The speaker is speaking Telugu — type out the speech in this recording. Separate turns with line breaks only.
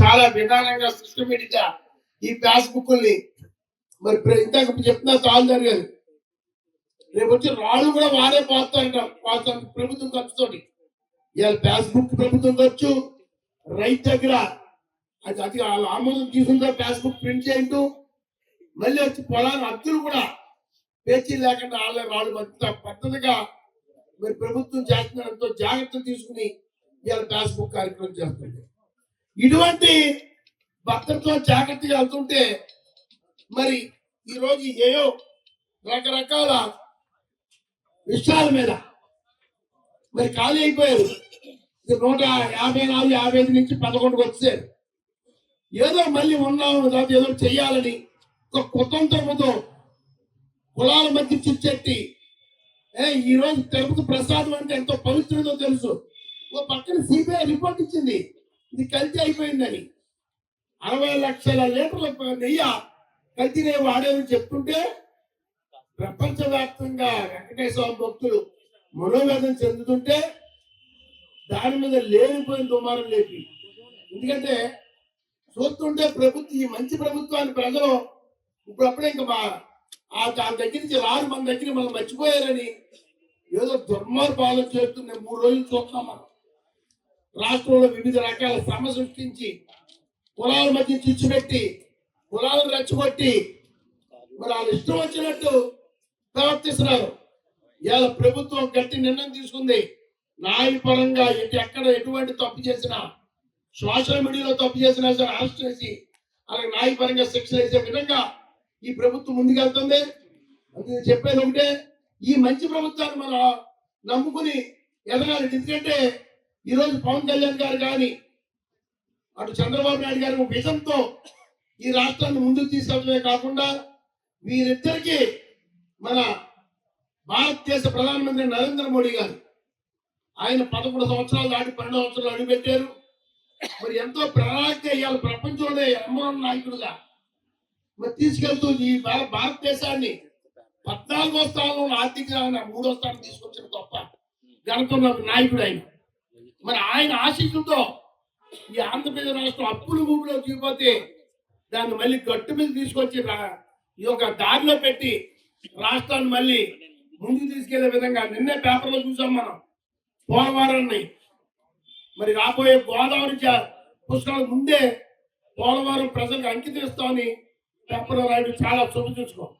చాలా విధానంగా సిస్టమేటిక్ గా ఈ పాస్బుక్ని మరి ఇందాక చెప్తున్నా తాల్దారు గారు రేపు వచ్చి రాళ్ళు కూడా వాడే పోతారు ప్రభుత్వం ఖర్చుతోటి. ఇవాళ పాస్బుక్ ప్రభుత్వం ఖర్చు, రైతు దగ్గర అది ఆమోదం తీసుకుంటే పాస్బుక్ ప్రింట్ చేయండు, మళ్ళీ వచ్చి పొలాన్ని అద్దులు కూడా పేచీ లేకుండా వాళ్ళ రాళ్ళు పద్ధతిగా మరి ప్రభుత్వం చేస్తున్న ఎంతో జాగ్రత్తలు తీసుకుని ఇవాళ పాస్బుక్ కార్యక్రమం చేస్తుంది. ఇటువంటి భద్రతతో జాగ్రత్తగా వెళ్తుంటే మరి ఈరోజు ఏయో రకరకాల విషయాల మీద మరి ఖాళీ అయిపోయారు. 154, 55 నుంచి 11కు వచ్చారు. ఏదో మళ్ళీ ఉన్నాము లేకపోతే ఏదో చెయ్యాలని ఒక కుతంత్రముతో కులాల మధ్య చిచ్చెట్టి ఈ రోజు తిరుపతి ప్రసాదం అంటే ఎంతో పవిత్రతో తెలుసు. ఓ పక్కన సిబిఐ రిపోర్ట్ ఇచ్చింది ఇది కల్తీ అయిపోయిందని. 60 లక్షల లీటర్ల నెయ్యి కల్తీ నెయ్యి వాడేదని చెప్తుంటే ప్రపంచవ్యాప్తంగా వెంకటేశ్వర భక్తులు మనోవేదన చెందుతుంటే దాని మీద లేనిపోయిన దుమారం లేపి. ఎందుకంటే చూస్తుంటే ప్రభుత్వం ఈ మంచి ప్రభుత్వాన్ని ప్రజలు ఇప్పుడప్పుడే ఇంకా దాని దగ్గర నుంచి రారు, మన దగ్గర మనం మర్చిపోయారని ఏదో దుర్మార్గాలు చేస్తున్న 3 రోజులు చూస్తున్నాం. మనం రాష్ట్రంలో వివిధ రకాల శ్రమ సృష్టించి కులాల మధ్య చిచ్చుపెట్టి కులాలను రెచ్చగొట్టి మరి వాళ్ళు ఇష్టం వచ్చినట్టు ప్రవర్తిస్తున్నారు. ఇవాళ ప్రభుత్వం గట్టి నిర్ణయం తీసుకుంది. న్యాయపరంగా ఎక్కడ ఎటువంటి తప్పు చేసినా, సోషల్ మీడియాలో తప్పు చేసినా సరే అరెస్ట్ చేసి అలాగే న్యాయపరంగా శిక్షలు వేసే విధంగా ఈ ప్రభుత్వం ముందుకెళ్తుంది. అందుకే చెప్పేది ఒకటే, ఈ మంచి ప్రభుత్వాన్ని మనం నమ్ముకుని ఎదగాలి. ఎందుకంటే ఈరోజు పవన్ కళ్యాణ్ గారు కానీ అటు చంద్రబాబు నాయుడు గారి విజన్తో ఈ రాష్ట్రాన్ని ముందుకు తీసుకెళ్లడమే కాకుండా వీరిద్దరికి మన భారతదేశ ప్రధానమంత్రి నరేంద్ర మోడీ గారు ఆయన 11 సంవత్సరాలు దాటి 12 సంవత్సరాలు అడుగుపెట్టారు. మరి ఎంతో ప్రణాళిక ఇవాళ ప్రపంచంలోనే నెంబర్ నాయకుడుగా మరి తీసుకెళ్తూ ఈ భారతదేశాన్ని 14వ స్థానంలో ఆర్థిక 3వ స్థానం తీసుకొచ్చిన గొప్ప ఘనత నాయకుడు ఆయన. మరి ఆయన ఆశీస్సులతో ఈ ఆంధ్రప్రదేశ్ రాష్ట్రం అప్పులు భూమిలో దిగిపోతే దాన్ని మళ్ళీ గట్టు మీద తీసుకొచ్చి ఈ యొక్క దారిలో పెట్టి రాష్ట్రాన్ని మళ్ళీ ముందుకు తీసుకెళ్లే విధంగా నిన్నే పేపర్లో చూసాం మనం పోలవరాన్ని. మరి రాబోయే గోదావరి పుష్కరాల ముందే పోలవరం ప్రజలకు అంకితం ఇస్తామని పేపర్లో రాయడం చాలా శుభ చూసుకో.